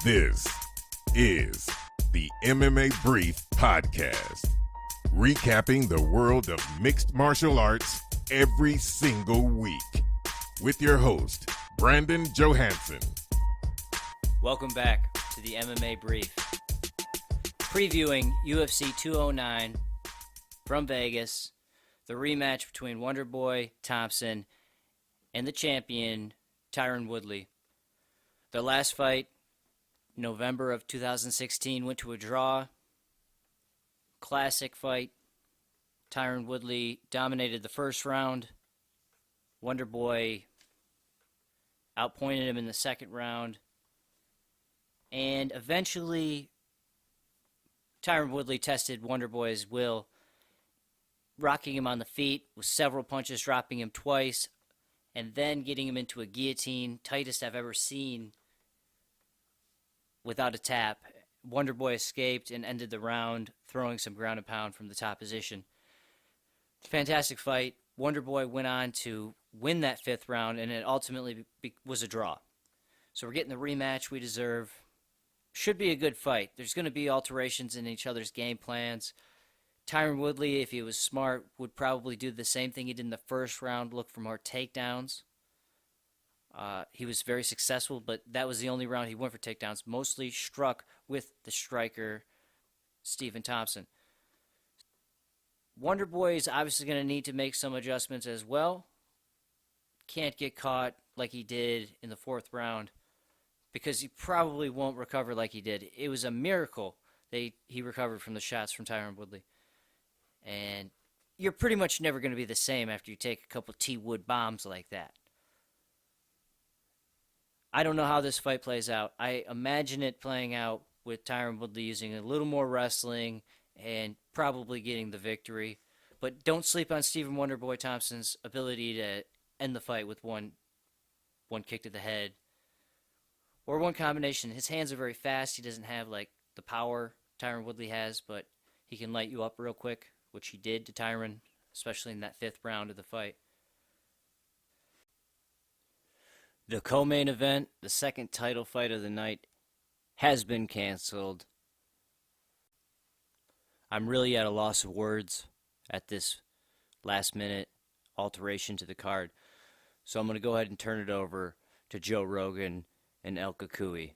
This is the MMA Brief Podcast, recapping the world of mixed martial arts every single week, with your host, Brandon Johansson. Welcome back to the MMA Brief, previewing UFC 209 from Vegas, the rematch between Wonderboy Thompson and the champion, Tyron Woodley. Their last fight, November of 2016, went to a draw. Classic fight. Tyron Woodley dominated the first round. Wonderboy outpointed him in the second round. And eventually, Tyron Woodley tested Wonderboy's will, rocking him on the feet with several punches, dropping him twice, and then getting him into a guillotine, tightest I've ever seen without a tap. Wonderboy escaped and ended the round, throwing some ground and pound from the top position. Fantastic fight. Wonderboy went on to win that fifth round, and it ultimately was a draw. So we're getting the rematch we deserve. Should be a good fight. There's going to be alterations in each other's game plans. Tyron Woodley, if he was smart, would probably do the same thing he did in the first round, look for more takedowns. He was very successful, but that was the only round he went for takedowns, mostly struck with the striker, Stephen Thompson. Wonderboy is obviously going to need to make some adjustments as well. Can't get caught like he did in the fourth round, because he probably won't recover like he did. It was a miracle that he recovered from the shots from Tyron Woodley. And you're pretty much never going to be the same after you take a couple T-Wood bombs like that. I don't know how this fight plays out. I imagine it playing out with Tyron Woodley using a little more wrestling and probably getting the victory. But don't sleep on Stephen Wonderboy Thompson's ability to end the fight with one kick to the head or one combination. His hands are very fast. He doesn't have like the power Tyron Woodley has, but he can light you up real quick, which he did to Tyron, especially in that fifth round of the fight. The co-main event, the second title fight of the night, has been canceled. I'm really at a loss of words at this last-minute alteration to the card. So I'm going to go ahead and turn it over to Joe Rogan and El Cucuy.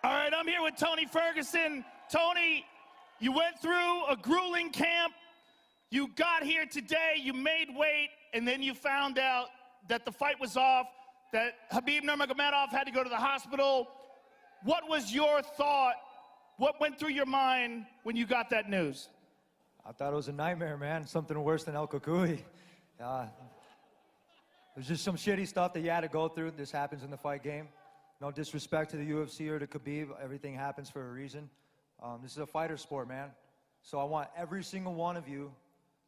All right, I'm here with Tony Ferguson. Tony, you went through a grueling camp. You got here today, you made weight, and then you found out that the fight was off, that Khabib Nurmagomedov had to go to the hospital. What was your thought? What went through your mind when you got that news? I thought it was a nightmare, man. Something worse than El Cucuy. It was just some shitty stuff that you had to go through. This happens in the fight game. No disrespect to the UFC or to Khabib. Everything happens for a reason. This is a fighter sport, man. So I want every single one of you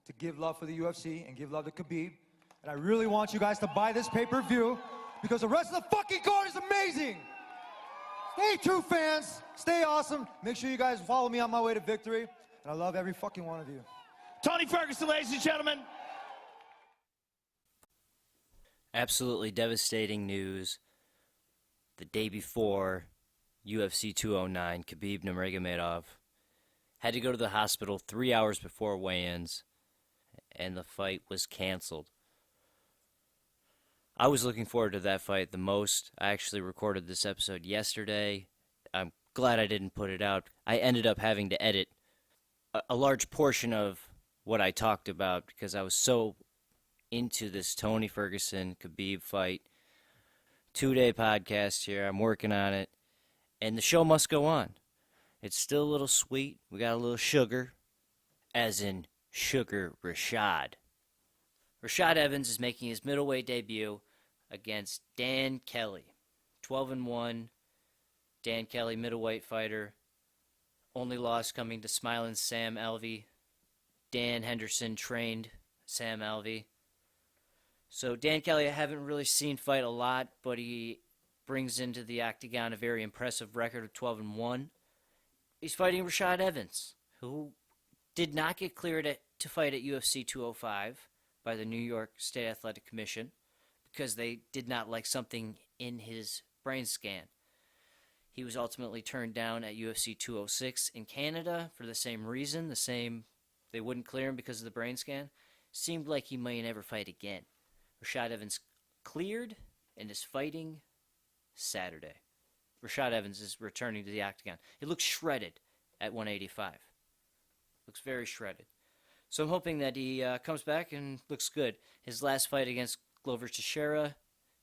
to give love for the UFC and give love to Khabib. And I really want you guys to buy this pay-per-view because the rest of the fucking card is amazing. Stay true, fans. Stay awesome. Make sure you guys follow me on my way to victory. And I love every fucking one of you. Tony Ferguson, ladies and gentlemen. Absolutely devastating news. The day before UFC 209, Khabib Nurmagomedov had to go to the hospital 3 hours before weigh-ins, and the fight was canceled. I was looking forward to that fight the most. I actually recorded this episode yesterday. I'm glad I didn't put it out. I ended up having to edit a large portion of what I talked about because I was so into this Tony Ferguson Khabib fight. 2-day podcast here. I'm working on it. And the show must go on. It's still a little sweet. We got a little sugar, as in Sugar Rashad. Rashad Evans is making his middleweight debut against Dan Kelly. 12-1. Dan Kelly, middleweight fighter. Only loss coming to Smiling Sam Alvey. Dan Henderson trained Sam Alvey. So Dan Kelly I haven't really seen fight a lot, but he brings into the octagon a very impressive record of 12-1. He's fighting Rashad Evans, who did not get cleared to fight at UFC 205 by the New York State Athletic Commission because they did not like something in his brain scan. He was ultimately turned down at UFC 206 in Canada for the same reason, they wouldn't clear him because of the brain scan. Seemed like he may never fight again. Rashad Evans cleared and is fighting Saturday. Rashad Evans is returning to the octagon. He looks shredded at 185. Looks very shredded. So I'm hoping that he comes back and looks good. His last fight against Glover Teixeira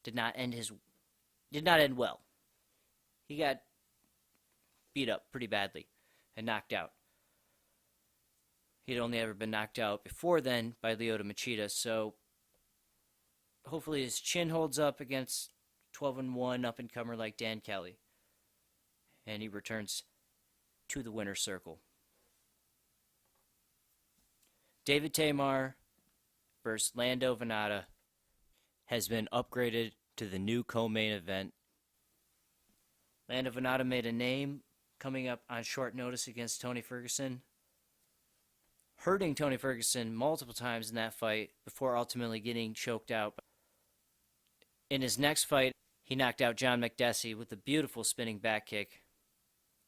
did not end well. He got beat up pretty badly and knocked out. He'd only ever been knocked out before then by Lyoto Machida, so hopefully his chin holds up against 12-1 up-and-comer like Dan Kelly, and he returns to the winner's circle. David Teymur versus Lando Vannata has been upgraded to the new co-main event. Lando Vannata made a name coming up on short notice against Tony Ferguson, hurting Tony Ferguson multiple times in that fight before ultimately getting choked out. In his next fight, he knocked out John Makdessi with a beautiful spinning back kick.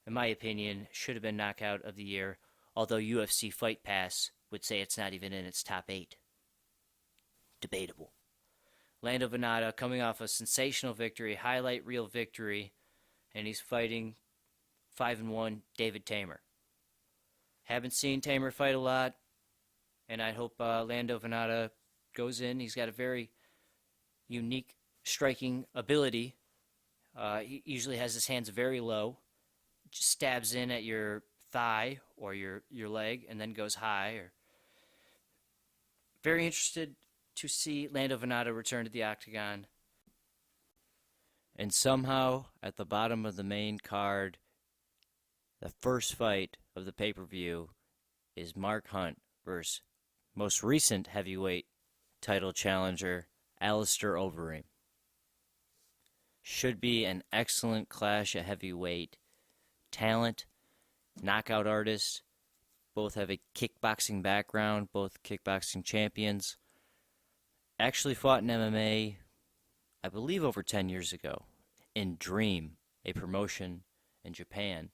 In my opinion, should have been knockout of the year, although UFC Fight Pass would say it's not even in its top 8. Debatable. Lando Vannata coming off a sensational victory, highlight reel victory, and he's fighting 5-1 David Teymur. Haven't seen Teymur fight a lot, and I hope Lando Vannata goes in. He's got a very unique striking ability. He usually has his hands very low, just stabs in at your thigh or your leg, and then goes high. Very interested to see Lando Vannata return to the octagon. And somehow, at the bottom of the main card, the first fight of the pay-per-view is Mark Hunt versus most recent heavyweight title challenger, Alistair Overeem. Should be an excellent clash of heavyweight talent, knockout artists. Both have a kickboxing background, both kickboxing champions. Actually fought in MMA, I believe over 10 years ago, in Dream, a promotion in Japan.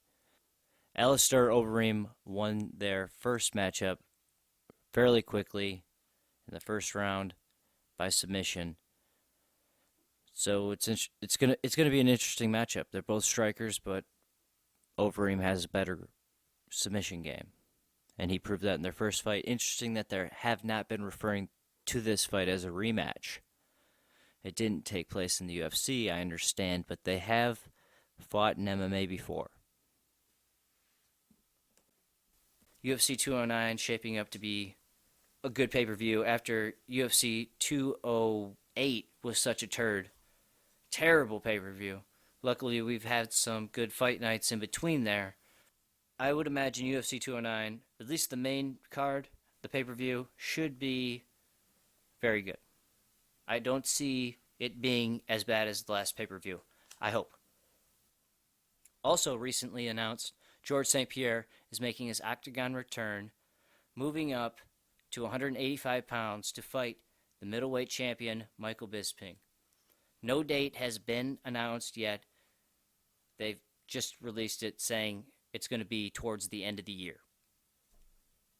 Alistair Overeem won their first matchup fairly quickly in the first round by submission. So it's gonna be an interesting matchup. They're both strikers, but Overeem has a better submission game, and he proved that in their first fight. Interesting that they have not been referring to this fight as a rematch. It didn't take place in the UFC, I understand, but they have fought in MMA before. UFC 209 shaping up to be a good pay-per-view after UFC 208 was such a turd. Terrible pay-per-view. Luckily, we've had some good fight nights in between there. I would imagine UFC 209, at least the main card, the pay-per-view, should be very good. I don't see it being as bad as the last pay-per-view. I hope. Also recently announced, Georges St-Pierre is making his octagon return, moving up to 185 pounds to fight the middleweight champion, Michael Bisping. No date has been announced yet. They've just released it saying it's going to be towards the end of the year.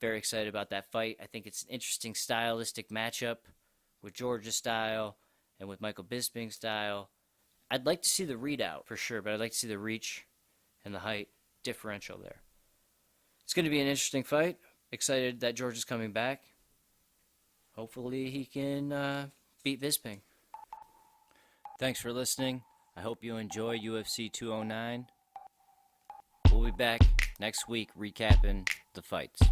Very excited about that fight. I think it's an interesting stylistic matchup with George's style and with Michael Bisping's style. I'd like to see the readout for sure, but I'd like to see the reach and the height differential there. It's going to be an interesting fight. Excited that George is coming back. Hopefully he can beat Bisping. Thanks for listening. I hope you enjoy UFC 209. We'll be back next week recapping the fights.